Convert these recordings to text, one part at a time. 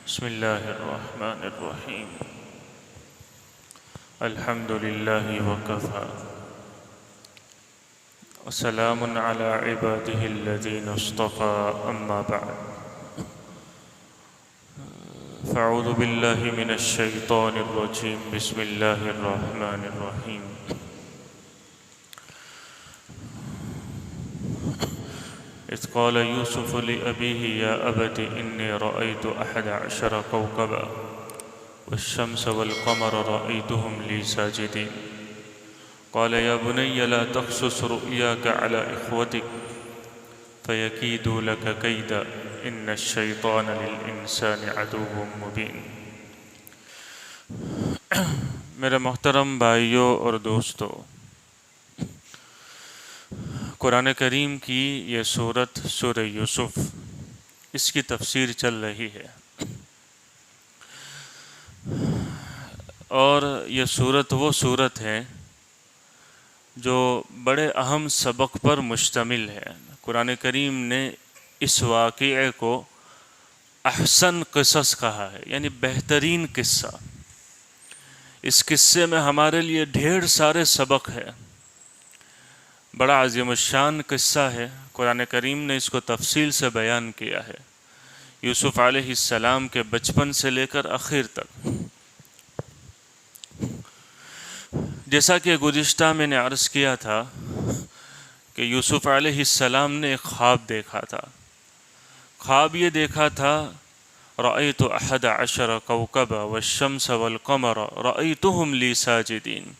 بسم الله الرحمن الرحيم. الحمد لله وكفى وسلام على عباده الذين اصطفى. أما بعد فأعوذ بالله من الشيطان الرجيم. بسم الله الرحمن الرحيم. إذ قال يوسف لأبيه يا أبت إني رأيت 11 كوكبا والشمس والقمر رأيتهم لي ساجدين قال يا بني لا تقصص رؤياك على إخوتك فيكيدوا لك كيدا إن الشيطان للإنسان عدو مبين. میرے محترم بھائیوں اور دوستو، قرآن کریم کی یہ سورت سورہ یوسف، اس کی تفسیر چل رہی ہے، اور یہ سورت وہ سورت ہے جو بڑے اہم سبق پر مشتمل ہے. قرآن کریم نے اس واقعے کو احسن قصص کہا ہے، یعنی بہترین قصہ. اس قصے میں ہمارے لیے ڈھیر سارے سبق ہے. بڑا عظیم الشان قصہ ہے. قرآن کریم نے اس کو تفصیل سے بیان کیا ہے، یوسف علیہ السلام کے بچپن سے لے کر آخر تک. جیسا کہ گزشتہ میں نے عرض کیا تھا کہ یوسف علیہ السلام نے ایک خواب دیکھا تھا. خواب یہ دیکھا تھا رأیت 11 کوکبا والشمس والقمر رأیتهم لی ساجدین.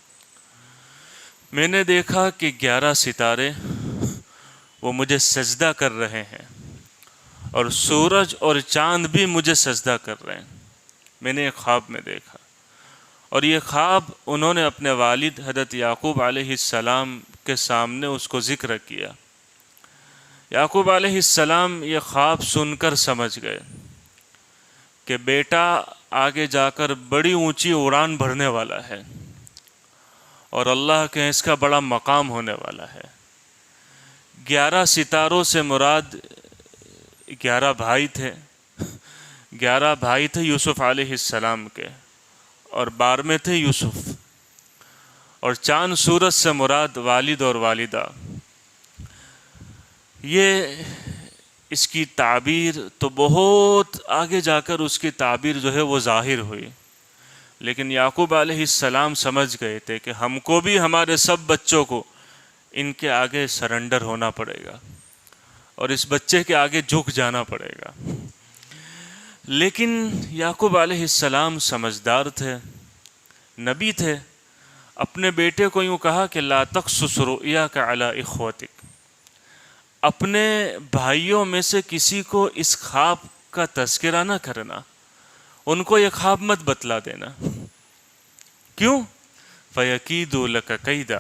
میں نے دیکھا کہ 11 ستارے وہ مجھے سجدہ کر رہے ہیں، اور سورج اور چاند بھی مجھے سجدہ کر رہے ہیں. میں نے ایک خواب میں دیکھا، اور یہ خواب انہوں نے اپنے والد حضرت یعقوب علیہ السلام کے سامنے اس کو ذکر کیا. یعقوب علیہ السلام یہ خواب سن کر سمجھ گئے کہ بیٹا آگے جا کر بڑی اونچی اڑان بھرنے والا ہے، اور اللہ کے اس کا بڑا مقام ہونے والا ہے. 11 ستاروں سے مراد 11 بھائی تھے. 11 بھائی تھے یوسف علیہ السلام کے، اور 12 تھے یوسف. اور چاند سورج سے مراد والد اور والدہ. یہ اس کی تعبیر تو بہت آگے جا کر اس کی تعبیر جو ہے وہ ظاہر ہوئی، لیکن یعقوب علیہ السلام سمجھ گئے تھے کہ ہم کو بھی ہمارے سب بچوں کو ان کے آگے سرنڈر ہونا پڑے گا، اور اس بچے کے آگے جھک جانا پڑے گا. لیکن یعقوب علیہ السلام سمجھدار تھے، نبی تھے. اپنے بیٹے کو یوں کہا کہ لا تقصص رؤیاک علی اخوتک، اپنے بھائیوں میں سے کسی کو اس خواب کا تذکرہ نہ کرنا، ان کو یہ خواب مت بتلا دینا. کیوں؟ فَيَكِيدُوا لَكَ كَيْدًا،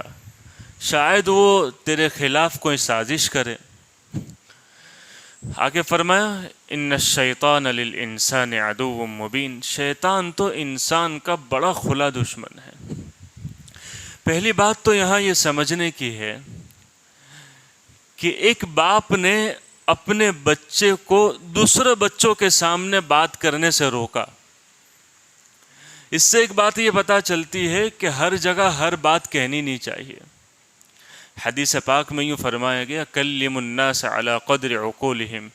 شاید وہ تیرے خلاف کوئی سازش کرے. آگے فرمایا اِنَّ الشَّيْطَانَ لِلْإِنسَانِ عَدُوٌّ مُبِينٌ، شیطان تو انسان کا بڑا کھلا دشمن ہے. پہلی بات تو یہاں یہ سمجھنے کی ہے کہ ایک باپ نے اپنے بچے کو دوسرے بچوں کے سامنے بات کرنے سے روکا. اس سے ایک بات یہ پتہ چلتی ہے کہ ہر جگہ ہر بات کہنی نہیں چاہیے. حدیث پاک میں یوں فرمایا گیا کلموا الناس علی قدر عقولہم،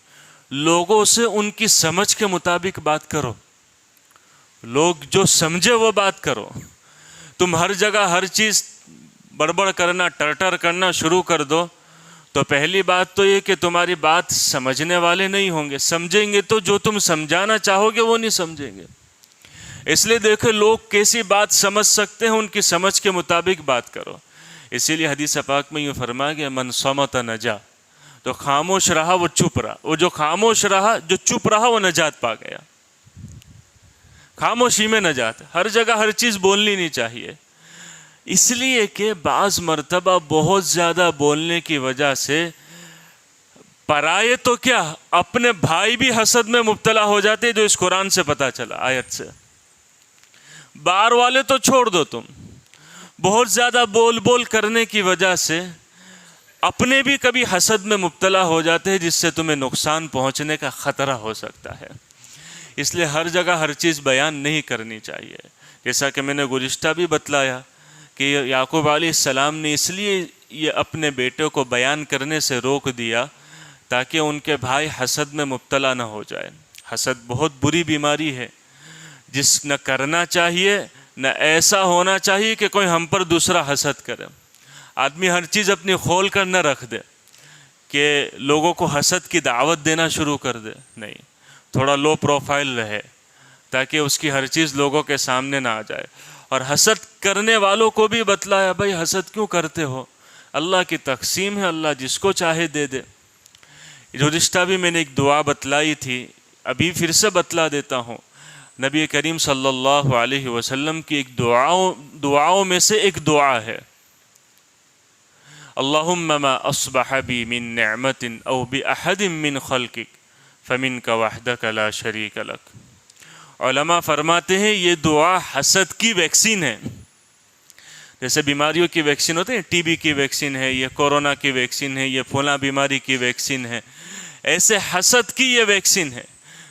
لوگوں سے ان کی سمجھ کے مطابق بات کرو. لوگ جو سمجھے وہ بات کرو. تم ہر جگہ ہر چیز بڑبڑ کرنا، ٹرٹر کرنا شروع کر دو تو پہلی بات تو یہ کہ تمہاری بات سمجھنے والے نہیں ہوں گے. سمجھیں گے تو جو تم سمجھانا چاہو گے وہ نہیں سمجھیں گے. اس لیے دیکھو لوگ کیسی بات سمجھ سکتے ہیں، ان کی سمجھ کے مطابق بات کرو. اسی لیے حدیث پاک میں یہ فرمایا گیا من صمت نجا، تو خاموش رہا وہ چپ رہا. وہ جو خاموش رہا، جو چپ رہا وہ نجات پا گیا. خاموشی میں نجات. ہر جگہ ہر چیز بولنی نہیں چاہیے، اس لیے کہ بعض مرتبہ بہت زیادہ بولنے کی وجہ سے پرائے تو کیا اپنے بھائی بھی حسد میں مبتلا ہو جاتے، جو اس قرآن سے پتہ چلا، آیت سے. باہر والے تو چھوڑ دو، تم بہت زیادہ بول بول کرنے کی وجہ سے اپنے بھی کبھی حسد میں مبتلا ہو جاتے ہیں، جس سے تمہیں نقصان پہنچنے کا خطرہ ہو سکتا ہے. اس لیے ہر جگہ ہر چیز بیان نہیں کرنی چاہیے. جیسا کہ میں نے گزشتہ بھی بتلایا کہ یعقوب علیہ السلام نے اس لیے یہ اپنے بیٹے کو بیان کرنے سے روک دیا تاکہ ان کے بھائی حسد میں مبتلا نہ ہو جائے. حسد بہت بری بیماری ہے جس نہ کرنا چاہیے نہ ایسا ہونا چاہیے کہ کوئی ہم پر دوسرا حسد کرے. آدمی ہر چیز اپنی کھول کر نہ رکھ دے کہ لوگوں کو حسد کی دعوت دینا شروع کر دے. نہیں، تھوڑا لو پروفائل رہے تاکہ اس کی ہر چیز لوگوں کے سامنے نہ آ جائے. اور حسد کرنے والوں کو بھی بتلایا بھائی حسد کیوں کرتے ہو، اللہ کی تقسیم ہے، اللہ جس کو چاہے دے دے. گزشتہ بھی میں نے ایک دعا بتلائی تھی، ابھی پھر سے بتلا دیتا ہوں. نبی کریم صلی اللہ علیہ وسلم کی ایک دعاؤں میں سے ایک دعا ہے، اللہم ما اصبح بی من نعمت او باحد من خلقک فمنک وحدک لا شریک لک. علماء فرماتے ہیں یہ دعا حسد کی ویکسین ہے. جیسے بیماریوں کی ویکسین ہوتے ہیں، ٹی بی کی ویکسین ہے، یہ کورونا کی ویکسین ہے، یہ فلاں بیماری کی ویکسین ہے، ایسے حسد کی یہ ویکسین ہے.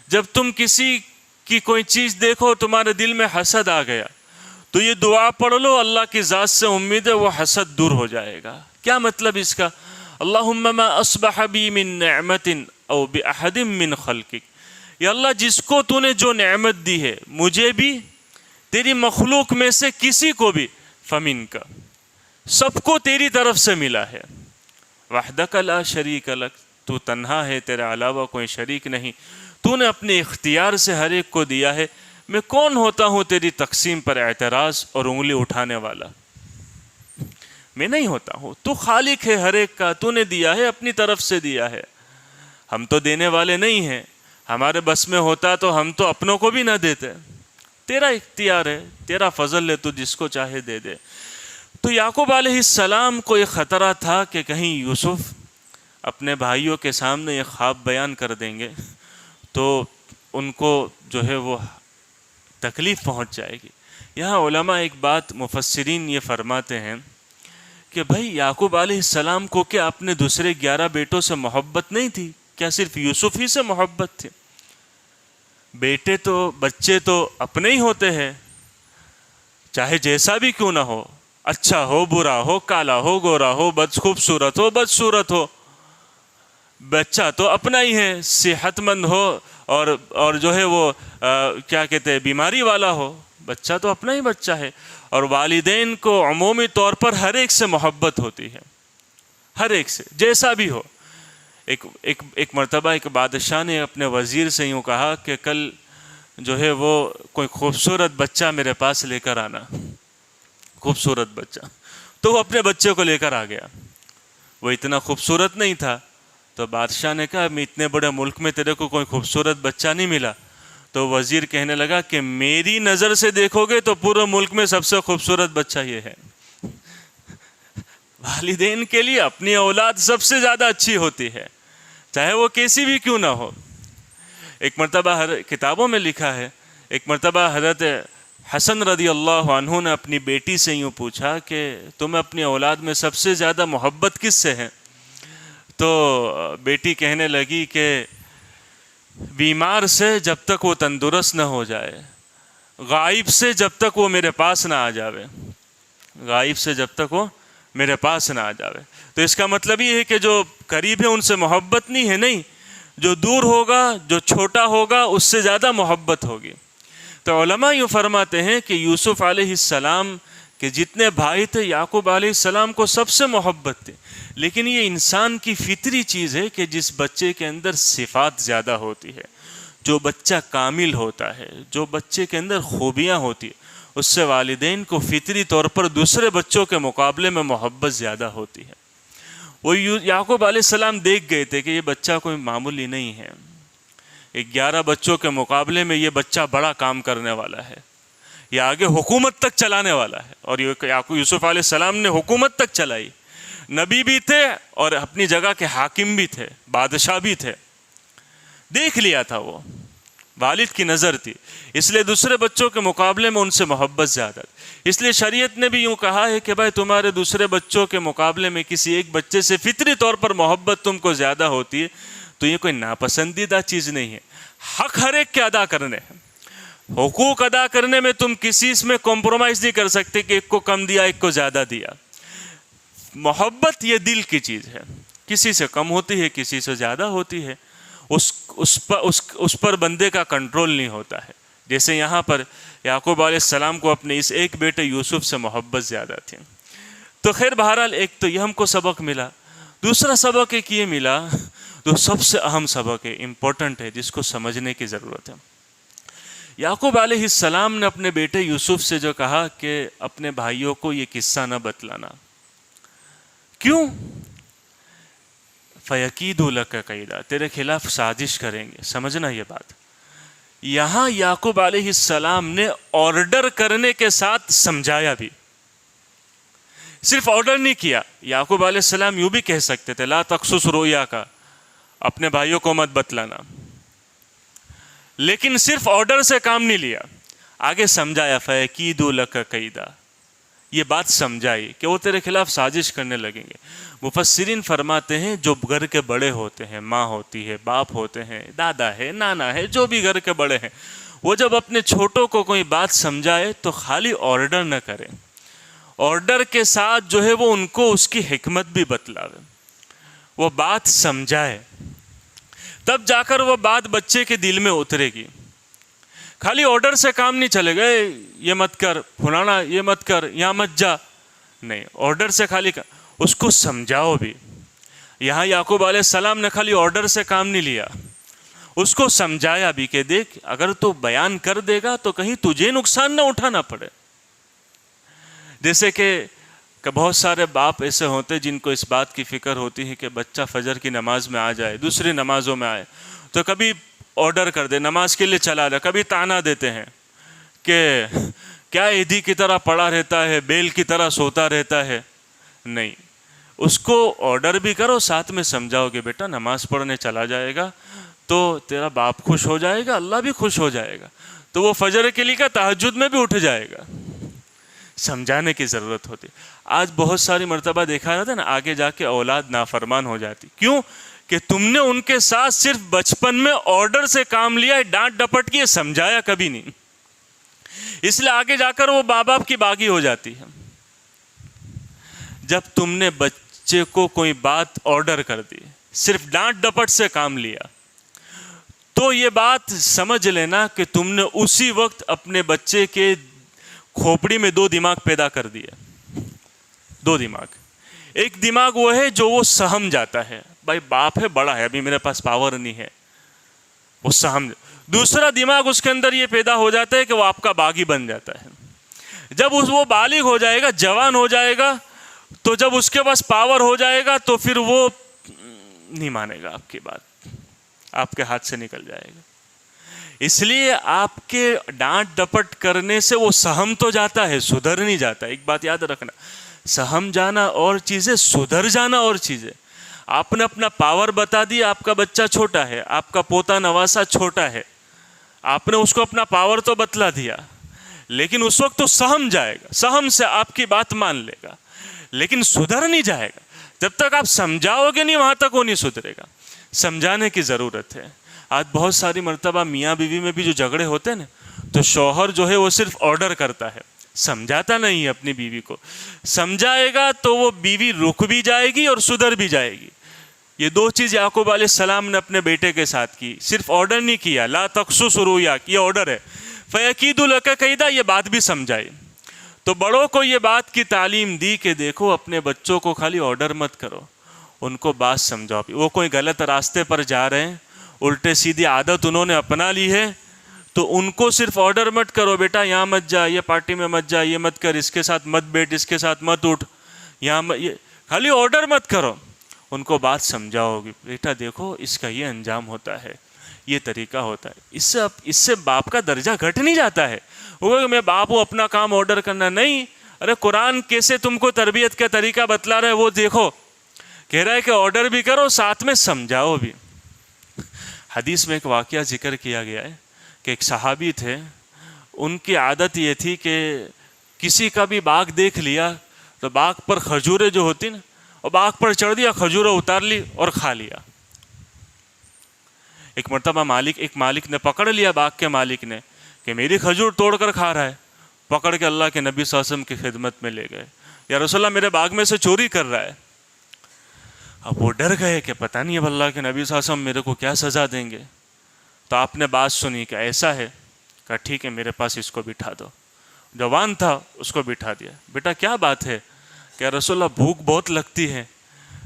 جب تم کسی کی کوئی چیز دیکھو تمہارے دل میں حسد آ گیا تو یہ دعا پڑھ لو، اللہ کی ذات سے امید ہے وہ حسد دور ہو جائے گا. کیا مطلب اس کا؟ اللہم ما اصبح بی من نعمت او باحد من خلقک، یا اللہ جس کو تو نے جو نعمت دی ہے مجھے بھی تیری مخلوق میں سے کسی کو بھی، فمن کا سب کو تیری طرف سے ملا ہے، وحدک لا شریک لک تو تنہا ہے، تیرے علاوہ کوئی شریک نہیں، تو نے اپنے اختیار سے ہر ایک کو دیا ہے، میں کون ہوتا ہوں تیری تقسیم پر اعتراض اور انگلی اٹھانے والا؟ میں نہیں ہوتا ہوں، تو خالق ہے ہر ایک کا، تو نے دیا ہے، اپنی طرف سے دیا ہے. ہم تو دینے والے نہیں ہیں، ہمارے بس میں ہوتا تو ہم تو اپنوں کو بھی نہ دیتے. تیرا اختیار ہے، تیرا فضل ہے، تو جس کو چاہے دے دے. تو یعقوب علیہ السلام کو یہ خطرہ تھا کہ کہیں یوسف اپنے بھائیوں کے سامنے یہ خواب بیان کر دیں گے تو ان کو جو ہے وہ تکلیف پہنچ جائے گی. یہاں علماء ایک بات مفسرین یہ فرماتے ہیں کہ بھائی یعقوب علیہ السلام کو کیا اپنے دوسرے 11 بیٹوں سے محبت نہیں تھی؟ کیا صرف یوسف ہی سے محبت تھی؟ بچے تو اپنے ہی ہوتے ہیں، چاہے جیسا بھی کیوں نہ ہو، اچھا ہو برا ہو، کالا ہو گورا ہو، خوبصورت ہو بدصورت ہو، بچہ تو اپنا ہی ہے، صحت مند ہو اور جو ہے وہ کیا کہتے ہیں بیماری والا ہو، بچہ تو اپنا ہی بچہ ہے. اور والدین کو عمومی طور پر ہر ایک سے محبت ہوتی ہے، ہر ایک سے جیسا بھی ہو. ایک مرتبہ ایک بادشاہ نے اپنے وزیر سے یوں کہا کہ کل جو ہے وہ کوئی خوبصورت بچہ میرے پاس لے کر آنا، خوبصورت بچہ. تو وہ اپنے بچے کو لے کر آ گیا. وہ اتنا خوبصورت نہیں تھا، تو بادشاہ نے کہا میں اتنے بڑے ملک میں تیرے کو کوئی خوبصورت بچہ نہیں ملا. تو وزیر کہنے لگا کہ میری نظر سے دیکھو گے تو پورے ملک میں سب سے خوبصورت بچہ یہ ہے. والدین کے لیے اپنی اولاد سب سے زیادہ اچھی ہوتی ہے، چاہے وہ کیسی بھی کیوں نہ ہو. ایک مرتبہ کتابوں میں لکھا ہے، ایک مرتبہ حضرت حسن رضی اللہ عنہ نے اپنی بیٹی سے یوں پوچھا کہ تمہیں اپنی اولاد میں سب سے زیادہ محبت کس سے ہے؟ تو بیٹی کہنے لگی کہ بیمار سے جب تک وہ تندرست نہ ہو جائے، غائب سے جب تک وہ میرے پاس نہ آ جاوے، غائب سے جب تک وہ میرے پاس نہ آ جاوے. تو اس کا مطلب یہ ہے کہ جو قریب ہے ان سے محبت نہیں ہے، نہیں، جو دور ہوگا، جو چھوٹا ہوگا اس سے زیادہ محبت ہوگی. تو علماء یوں فرماتے ہیں کہ یوسف علیہ السلام کے جتنے بھائی تھے یعقوب علیہ السلام کو سب سے محبت تھی، لیکن یہ انسان کی فطری چیز ہے کہ جس بچے کے اندر صفات زیادہ ہوتی ہے، جو بچہ کامل ہوتا ہے، جو بچے کے اندر خوبیاں ہوتی ہیں، اس سے والدین کو فطری طور پر دوسرے بچوں کے مقابلے میں محبت زیادہ ہوتی ہے. وہ یعقوب علیہ السلام دیکھ گئے تھے کہ یہ بچہ کوئی معمولی نہیں ہے، 11 بچوں کے مقابلے میں یہ بچہ بڑا کام کرنے والا ہے، یہ آگے حکومت تک چلانے والا ہے. اور یوسف علیہ السلام نے حکومت تک چلائی، نبی بھی تھے اور اپنی جگہ کے حاکم بھی تھے، بادشاہ بھی تھے. دیکھ لیا تھا، وہ والد کی نظر تھی، اس لیے دوسرے بچوں کے مقابلے میں ان سے محبت زیادہ تھی. اس لیے شریعت نے بھی یوں کہا ہے کہ بھائی تمہارے دوسرے بچوں کے مقابلے میں کسی ایک بچے سے فطری طور پر محبت تم کو زیادہ ہوتی ہے تو یہ کوئی ناپسندیدہ چیز نہیں ہے. حق ہر ایک کے ادا کرنے ہیں. حقوق ادا کرنے میں تم کسی اس میں کمپرومائز نہیں کر سکتے کہ ایک کو کم دیا ایک کو زیادہ دیا. محبت یہ دل کی چیز ہے, کسی سے کم ہوتی ہے کسی سے زیادہ ہوتی ہے, اس پر بندے کا کنٹرول نہیں ہوتا ہے. جیسے یہاں پر یعقوب علیہ السلام کو اپنے اس ایک بیٹے یوسف سے محبت زیادہ تھی. تو خیر بہرحال ایک تو یہ ہم کو سبق ملا. دوسرا سبق ایک یہ ملا جو سب سے اہم سبق ہے, امپورٹنٹ ہے, جس کو سمجھنے کی ضرورت ہے. یعقوب علیہ السلام نے اپنے بیٹے یوسف سے جو کہا کہ اپنے بھائیوں کو یہ قصہ نہ بتلانا. کیوں؟ فَيَكِيدُ لَكَ كَيْدًا, تیرے خلاف سازش کریں گے. سمجھنا یہ بات. یہاں یعقوب علیہ السلام نے آرڈر کرنے کے ساتھ سمجھایا بھی, صرف آرڈر نہیں کیا. یعقوب علیہ السلام یوں بھی کہہ سکتے تھے لا تقصص رؤیاک, اپنے بھائیوں کو مت بتلانا, لیکن صرف آرڈر سے کام نہیں لیا, آگے سمجھایا فَيَكِيدُ لَكَ كَيْدًا, یہ بات سمجھائی کہ وہ تیرے خلاف سازش کرنے لگیں گے. مفسرین فرماتے ہیں جو گھر کے بڑے ہوتے ہیں, ماں ہوتی ہے, باپ ہوتے ہیں, دادا ہے, نانا ہے, جو بھی گھر کے بڑے ہیں, وہ جب اپنے چھوٹوں کو کوئی بات سمجھائے تو خالی آرڈر نہ کریں, آرڈر کے ساتھ جو ہے وہ ان کو اس کی حکمت بھی بتلاوے, وہ بات سمجھائے, تب جا کر وہ بات بچے کے دل میں اترے گی. خالی آرڈر سے کام نہیں چلے گا, یہ مت کر فلانا, یہ مت کر, یہاں مت جا, نہیں, آرڈر سے خالی اس کو سمجھاؤ بھی. یہاں یعقوب علیہ السلام نے خالی آرڈر سے کام نہیں لیا, اس کو سمجھایا بھی کہ دیکھ اگر تو بیان کر دے گا تو کہیں تجھے نقصان نہ اٹھانا پڑے. جیسے کہ بہت سارے باپ ایسے ہوتے جن کو اس بات کی فکر ہوتی ہے کہ بچہ فجر کی نماز میں آ جائے, دوسری نمازوں میں آئے تو کبھی آرڈر کر دے, نماز کے لیے چلا جائے, کبھی تانا دیتے ہیں کہ کیا عیدی کی طرح پڑا رہتا ہے, بیل کی طرح سوتا رہتا ہے. نہیں, اس کو آرڈر بھی کرو, ساتھ میں سمجھاؤ کہ بیٹا نماز پڑھنے چلا جائے گا تو تیرا باپ خوش ہو جائے گا, اللہ بھی خوش ہو جائے گا, تو وہ فجر کے لیے کا تہجد میں بھی اٹھ جائے گا. سمجھانے کی ضرورت ہوتی. آج بہت ساری مرتبہ دیکھا جاتا ہے نا, آگے جا کے اولاد نافرمان ہو جاتی. کیوں؟ کہ تم نے ان کے ساتھ صرف بچپن میں آرڈر سے کام لیا, ڈانٹ ڈپٹ کی, سمجھایا کبھی نہیں, اس لیے آگے جا کر وہ باپ باپ کی باغی ہو جاتی ہے. جب تم نے بچے کو کوئی بات آرڈر کر دی, صرف ڈانٹ ڈپٹ سے کام لیا, تو یہ بات سمجھ لینا کہ تم نے اسی وقت اپنے بچے کے کھوپڑی میں دو دماغ پیدا کر دیا. دو دماغ, ایک دماغ وہ ہے جو وہ سہم جاتا ہے, بھائی باپ ہے, بڑا ہے, ابھی میرے پاس پاور نہیں ہے, وہ سہم. دوسرا دماغ اس کے اندر یہ پیدا ہو جاتا ہے کہ وہ آپ کا باغی بن جاتا ہے. جب وہ بالغ ہو جائے گا, جوان ہو جائے گا, تو جب اس کے پاس پاور ہو جائے گا تو پھر وہ نہیں مانے گا آپ کی بات, آپ کے ہاتھ سے نکل جائے گا. اس لیے آپ کے ڈانٹ ڈپٹ کرنے سے وہ سہم تو جاتا ہے, سدھر نہیں جاتا. ایک بات یاد رکھنا, سہم جانا اور چیزیں, سدھر جانا اور چیزیں. آپ نے اپنا پاور بتا دیا, آپ کا بچہ چھوٹا ہے, آپ کا پوتا نواسا چھوٹا ہے, آپ نے اس کو اپنا پاور تو بتلا دیا, لیکن اس وقت تو سہم جائے گا, سہم سے آپ کی بات مان لے گا, لیکن سدھر نہیں جائے گا. جب تک آپ سمجھاؤ گے نہیں وہاں تک وہ نہیں سدھرے گا. سمجھانے کی ضرورت ہے. آج بہت ساری مرتبہ میاں بیوی میں بھی جو جھگڑے ہوتے ہیں نا, تو شوہر جو ہے وہ صرف آرڈر کرتا ہے, سمجھاتا نہیں ہے اپنی بیوی کو. سمجھائے گا تو وہ بیوی رک بھی جائے گی اور سدھر بھی جائے گی. یہ دو چیز یعقوب علیہ السلام نے اپنے بیٹے کے ساتھ کی, صرف آرڈر نہیں کیا, لا تقصص رؤیاک, یہ آرڈر ہے, فَيَكِيدُ لَكَ كَيْدًا, یہ بات بھی سمجھائی. تو بڑوں کو یہ بات کی تعلیم دی کہ دیکھو اپنے بچوں کو خالی آرڈر مت کرو, ان کو بات سمجھاؤ. وہ کوئی غلط راستے پر جا رہے ہیں, الٹے سیدھی عادت انہوں نے اپنا لی ہے, تو ان کو صرف آرڈر مت کرو, بیٹا یہاں مت جا, یہ پارٹی میں مت جا, یہ مت کر, اس کے ساتھ مت بیٹھ, اس کے ساتھ مت اٹھ, یہاں خالی آرڈر مت کرو. ان کو بات سمجھاؤ گی, بیٹا دیکھو اس کا یہ انجام ہوتا ہے, یہ طریقہ ہوتا ہے. اس سے باپ کا درجہ گھٹ نہیں جاتا ہے. وہ میں باپ ہوں, اپنا کام آرڈر کرنا نہیں. ارے قرآن کیسے تم کو تربیت کا طریقہ بتلا رہا ہے وہ دیکھو. کہہ رہا ہے کہ آرڈر بھی کرو, ساتھ میں سمجھاؤ بھی. حدیث میں ایک واقعہ ذکر کیا گیا ہے کہ ایک صحابی تھے, ان کی عادت یہ تھی کہ کسی کا بھی باغ دیکھ لیا تو باغ پر کھجوریں جو ہوتی نا, اور باغ پر چڑھ دیا, کھجوریں اتار لی اور کھا لیا. ایک مرتبہ ایک مالک نے پکڑ لیا، باغ کے مالک نے، کہ میری کھجور توڑ کر کھا رہا ہے، پکڑ کے اللہ کے نبی صلی اللہ علیہ وسلم کی خدمت میں لے گئے، یا رسول اللہ میرے باغ میں سے چوری کر رہا ہے۔ اب وہ ڈر گئے کہ پتہ نہیں اب اللہ کے نبی صلی اللہ علیہ وسلم میرے کو کیا سزا دیں گے۔ تو آپ نے بات سنی کہ ایسا ہے، کہا ٹھیک ہے میرے پاس اس کو بٹھا دو۔ جوان تھا، اس کو بٹھا دیا۔ بیٹا کیا بات ہے؟ کہ رسول اللہ بھوک بہت لگتی ہے،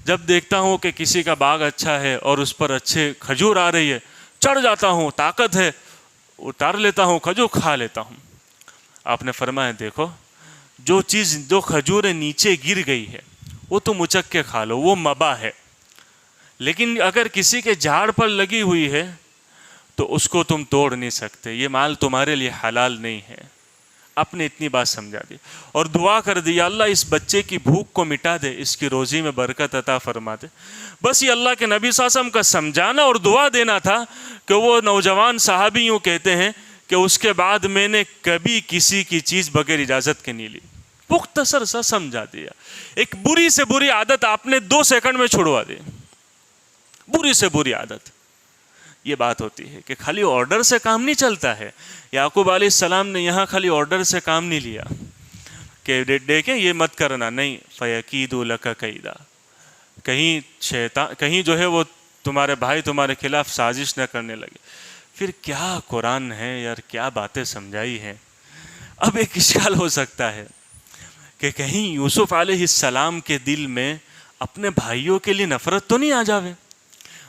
جب دیکھتا ہوں کہ کسی کا باغ اچھا ہے اور اس پر اچھے کھجور آ رہی ہے، چڑھ جاتا ہوں، طاقت ہے، اتار لیتا ہوں کھجور، کھا لیتا ہوں۔ آپ نے فرمایا دیکھو، جو کھجوریں نیچے گر گئی ہے وہ تم اچک کے کھا لو، وہ مباح ہے، لیکن اگر کسی کے جھاڑ پر لگی ہوئی ہے تو اس کو تم توڑ نہیں سکتے، یہ مال تمہارے لیے حلال نہیں ہے۔ آپ نے اتنی بات سمجھا دی اور دعا کر دی، اللہ اس بچے کی بھوک کو مٹا دے، اس کی روزی میں برکت عطا فرما دے۔ بس یہ اللہ کے نبی صلی اللہ علیہ وسلم کا سمجھانا اور دعا دینا تھا کہ وہ نوجوان صحابی یوں کہتے ہیں کہ اس کے بعد میں نے کبھی کسی کی چیز بغیر اجازت کے نہیں لی، مختصر سا سمجھا دیا۔ ایک بری سے بری عادت آپ نے 2 سیکنڈ میں چھڑوا دی، بری سے بری عادت۔ یہ بات ہوتی ہے کہ خالی آرڈر سے کام نہیں چلتا ہے۔ یعقوب علیہ السلام نے یہاں خالی آرڈر سے کام نہیں لیا کہ دیکھیں یہ مت کرنا، نہیں، فَيَكِيدُ لَكَ كَيْدًا، کہیں جو ہے وہ تمہارے بھائی تمہارے خلاف سازش نہ کرنے لگے۔ پھر کیا قرآن ہے یار، کیا باتیں سمجھائی ہیں۔ اب ایک اشکال ہو سکتا ہے کہ کہیں یوسف علیہ السلام کے دل میں اپنے بھائیوں کے لیے نفرت تو نہیں آ جاوے۔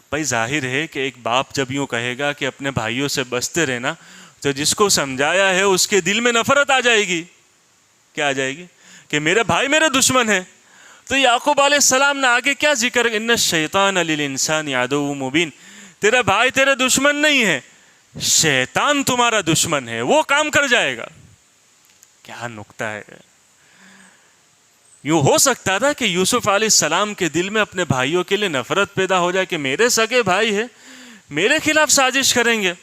بھائی ظاہر ہے کہ ایک باپ جب یوں کہے گا کہ اپنے بھائیوں سے بچتے رہنا، تو جس کو سمجھایا ہے اس کے دل میں نفرت آ جائے گی۔ کیا آ جائے گی؟ کہ میرے بھائی میرے دشمن ہیں۔ تو یعقوب علیہ السلام نے آگے کیا ذکر، ان الشیطان للانسان عدو مبین، تیرا بھائی تیرے دشمن نہیں ہے، شیطان تمہارا دشمن ہے، وہ کام کر جائے گا۔ کیا نکتہ ہے۔ یوں ہو سکتا تھا کہ یوسف علیہ السلام کے دل میں اپنے بھائیوں کے لیے نفرت پیدا ہو جائے کہ میرے سگے بھائی ہیں، میرے خلاف سازش کریں گے۔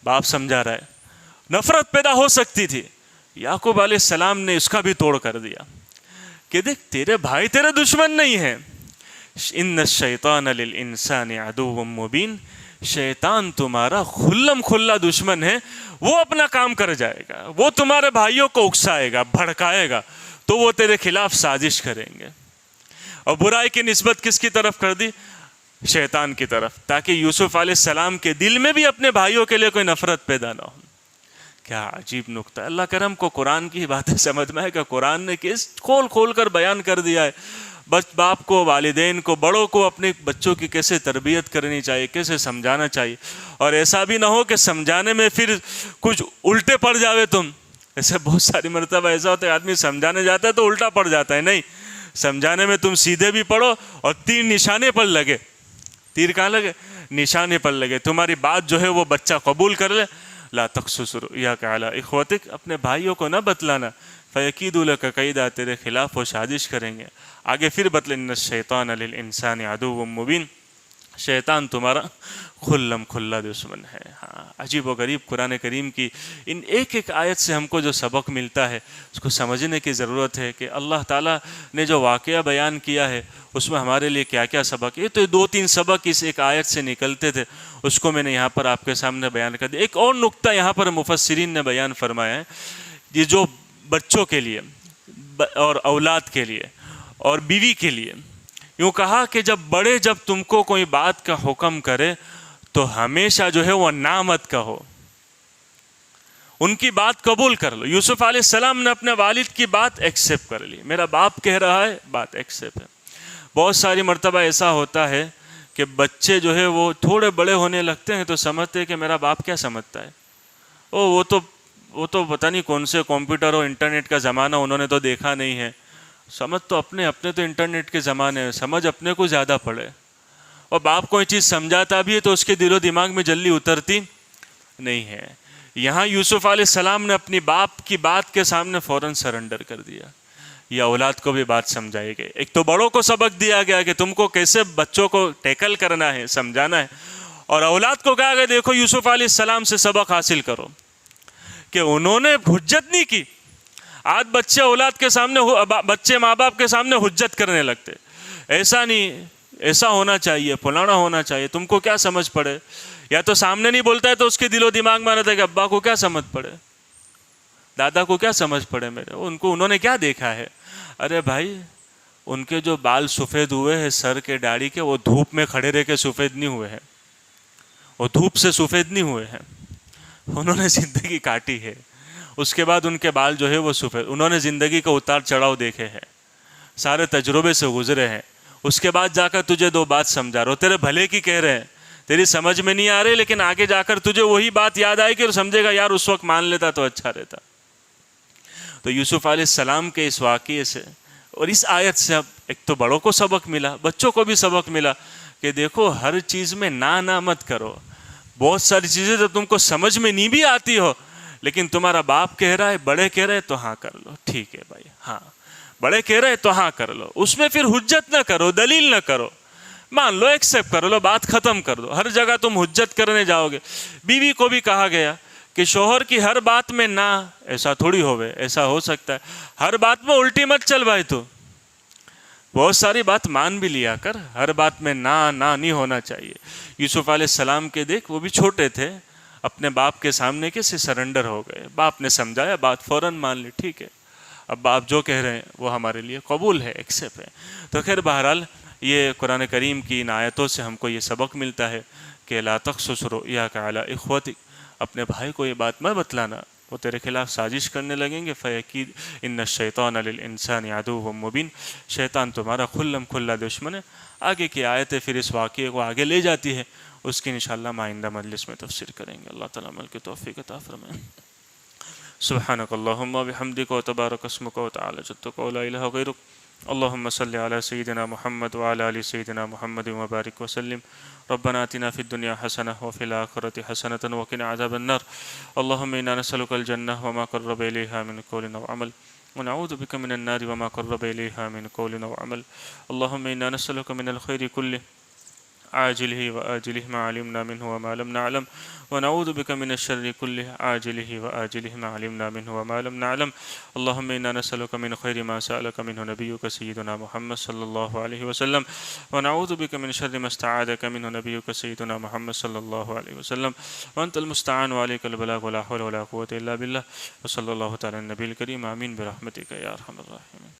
باپ سمجھا رہا ہے، نفرت پیدا ہو سکتی تھی۔ یعقوب علیہ السلام نے اس کا بھی توڑ کر دیا کہ دیکھ تیرے بھائی تیرے دشمن نہیں ہیں، ان الشیطان للانسان عدو مبین، شیطان تمہارا کھلم کھلا دشمن ہے، وہ اپنا کام کر جائے گا، وہ تمہارے بھائیوں کو اکسائے گا، بھڑکائے گا، تو وہ تیرے خلاف سازش کریں گے۔ اور برائی کی نسبت کس کی طرف کر دی؟ شیطان کی طرف، تاکہ یوسف علیہ السلام کے دل میں بھی اپنے بھائیوں کے لیے کوئی نفرت پیدا نہ ہو۔ کیا عجیب نکتہ۔ اللہ کرم کو قرآن کی باتیں سمجھ میں ہے کہ قرآن نے کس کھول کھول کر بیان کر دیا ہے، باپ کو، والدین کو، بڑوں کو اپنے بچوں کی کیسے تربیت کرنی چاہیے، کیسے سمجھانا چاہیے، اور ایسا بھی نہ ہو کہ سمجھانے میں پھر کچھ الٹے پڑ جاوے تم۔ ایسے بہت ساری مرتبہ ایسا ہوتا ہے آدمی سمجھانے جاتا ہے تو الٹا پڑ جاتا ہے۔ نہیں، سمجھانے میں تم سیدھے بھی پڑھو اور تیر نشانے پر لگے۔ تیر کہاں لگے؟ نشانے پر لگے، تمہاری بات جو ہے وہ بچہ قبول کر لے۔ لا تقصص رؤیاک علی اخوتک، اپنے بھائیوں کو نہ بتلانا، فیکیدوا لک کیدا، تیرے خلاف وہ سازش کریں گے۔ آگے پھر بتلے ان الشیطان للانسان عدو مبین، شیطان تمہارا کھلم کھلا دشمن ہے۔ ہاں، عجیب و غریب قرآن کریم کی ان ایک ایک آیت سے ہم کو جو سبق ملتا ہے اس کو سمجھنے کی ضرورت ہے کہ اللہ تعالیٰ نے جو واقعہ بیان کیا ہے اس میں ہمارے لیے کیا کیا سبق ہے۔ یہ تو 2-3 سبق اس ایک آیت سے نکلتے تھے، اس کو میں نے یہاں پر آپ کے سامنے بیان کر دیا۔ ایک اور نقطہ یہاں پر مفسرین نے بیان فرمایا ہے، یہ جو بچوں کے لیے اور اولاد کے لیے اور بیوی کے لیے، یوں کہا کہ جب تم کو کوئی بات کا حکم کرے تو ہمیشہ جو ہے وہ نہ مت کہو، ان کی بات قبول کر لو۔ یوسف علیہ السلام نے اپنے والد کی بات ایکسیپٹ کر لی، میرا باپ کہہ رہا ہے، بات ایکسیپٹ ہے۔ بہت ساری مرتبہ ایسا ہوتا ہے کہ بچے جو ہے وہ تھوڑے بڑے ہونے لگتے ہیں تو سمجھتے ہیں کہ میرا باپ کیا سمجھتا ہے، وہ تو پتہ نہیں کون سے کمپیوٹر اور انٹرنیٹ کا زمانہ انہوں نے تو دیکھا نہیں ہے، سمجھ تو اپنے تو انٹرنیٹ کے زمانے میں سمجھ اپنے کو زیادہ پڑے۔ اور باپ کوئی چیز سمجھاتا بھی ہے تو اس کے دل و دماغ میں جلدی اترتی نہیں ہے۔ یہاں یوسف علیہ السلام نے اپنی باپ کی بات کے سامنے فوراً سرنڈر کر دیا۔ یہ اولاد کو بھی بات سمجھائی گئی، ایک تو بڑوں کو سبق دیا گیا کہ تم کو کیسے بچوں کو ٹیکل کرنا ہے، سمجھانا ہے، اور اولاد کو کہا گیا دیکھو یوسف علیہ السلام سے سبق حاصل کرو، کہ انہوں نے حجت نہیں کی۔ آج بچے اولاد کے سامنے، بچے ماں باپ کے سامنے حجت کرنے لگتے، ایسا نہیں، ایسا ہونا چاہیے، فلانا ہونا چاہیے، تم کو کیا سمجھ پڑے؟ یا تو سامنے نہیں بولتا ہے تو اس کے دل و دماغ میں رہتا ہے کہ ابا کو کیا سمجھ پڑے، دادا کو کیا سمجھ پڑے میرے، انہوں نے کیا دیکھا ہے؟ ارے بھائی، ان کے جو بال سفید ہوئے ہیں سر کے داڑھی کے، وہ دھوپ میں کھڑے رہ کے سفید نہیں ہوئے ہیں، وہ دھوپ سے سفید نہیں ہوئے ہیں، انہوں نے زندگی کاٹی ہے، اس کے بعد ان کے بال جو ہے وہ سفید، انہوں نے زندگی کا اتار چڑھاؤ دیکھے ہیں، سارے تجربے سے گزرے ہیں، اس کے بعد جا کر تجھے دو بات سمجھا رہے ہو، تیرے بھلے کی کہہ رہے ہیں، تیری سمجھ میں نہیں آ رہے، لیکن آگے جا کر تجھے وہی بات یاد آئے کہ سمجھے گا یار اس وقت مان لیتا تو اچھا رہتا۔ تو یوسف علیہ السلام کے اس واقعے سے اور اس آیت سے اب ایک تو بڑوں کو سبق ملا، بچوں کو بھی سبق ملا کہ دیکھو ہر چیز میں نہ مت کرو، بہت ساری چیزیں تو تم کو سمجھ میں نہیں بھی آتی ہو، لیکن تمہارا باپ کہہ رہا ہے، بڑے کہہ رہے تو ہاں کر لو، ٹھیک ہے بھائی، ہاں بڑے کہہ رہے تو ہاں کر لو، اس میں پھر حجت نہ کرو، دلیل نہ کرو، مان لو، ایکسیپٹ کر لو، بات ختم کر دو۔ ہر جگہ تم حجت کرنے جاؤ گے۔ بیوی کو بھی کہا گیا کہ شوہر کی ہر بات میں نہ، ایسا تھوڑی ہوئے، ایسا ہو سکتا ہے ہر بات میں الٹی مت چل بھائی، تو بہت ساری بات مان بھی لیا کر، ہر بات میں نہ نہیں ہونا چاہیے۔ یوسف علیہ السلام کے دیکھ، وہ بھی چھوٹے تھے، اپنے باپ کے سامنے کیسے سرنڈر ہو گئے، باپ نے سمجھایا، بات فوراً مان لی، ٹھیک ہے اب باپ جو کہہ رہے ہیں وہ ہمارے لیے قبول ہے، ایکسیپٹ ہے۔ تو خیر بہرحال یہ قرآن کریم کی ان آیتوں سے ہم کو یہ سبق ملتا ہے کہ لا تقصص رؤیاک علی اخوتک، اپنے بھائی کو یہ بات مت بتلانا، وہ تیرے خلاف سازش کرنے لگیں گے، فیکید ان الشیطان للانسان عدو مبین، شیطان تمہارا کھلم کھلا دشمن ہے۔ آگے کی آیتیں پھر اس واقعے کو آگے لے جاتی ہے، اس کی انشاءاللہ آئندہ مجلس میں تفسیر کریں گے۔ اللہ تعالیٰ عمل کی توفیق عطا فرمائے۔ سبحانک اللہم وبحمدک وتبارک اسمک وتعالی جدک ولا الہ غیرک، اللہم صلی علی سیدنا محمد وعلی آل سیدنا محمد وبارک وسلم۔ ربنا آتنا فی الدنیا حسنہ وفی الآخرۃ حسنۃ وقنا عذاب النار۔ اللہم انا نسألک الجنہ وما قرب الیہا من قول و عمل، ونعوذ بک من النار وما قرب الیہا من قول و عمل۔ اللہم انا نسألک من الخیر کلہ عاجلہ وآجلہ ما علمنا منہ وما لم نعلم، ونعوذ بک من الشر كله عاجله وآجله ما علمنا منه وما لم نعلم۔ اللهم إنا نسألك من خير ما سألك منه نبيك سيدنا محمد صلى الله عليه وسلم، ونعوذ بك من شر ما استعاذك منه نبيك سيدنا محمد صلى الله عليه وسلم، وأنت المستعان وعليك البلاغ ولا حول ولا قوة إلا بالله، وصلى الله تعالى على النبي الكريم، آمين برحمتك يا أرحم الراحمين۔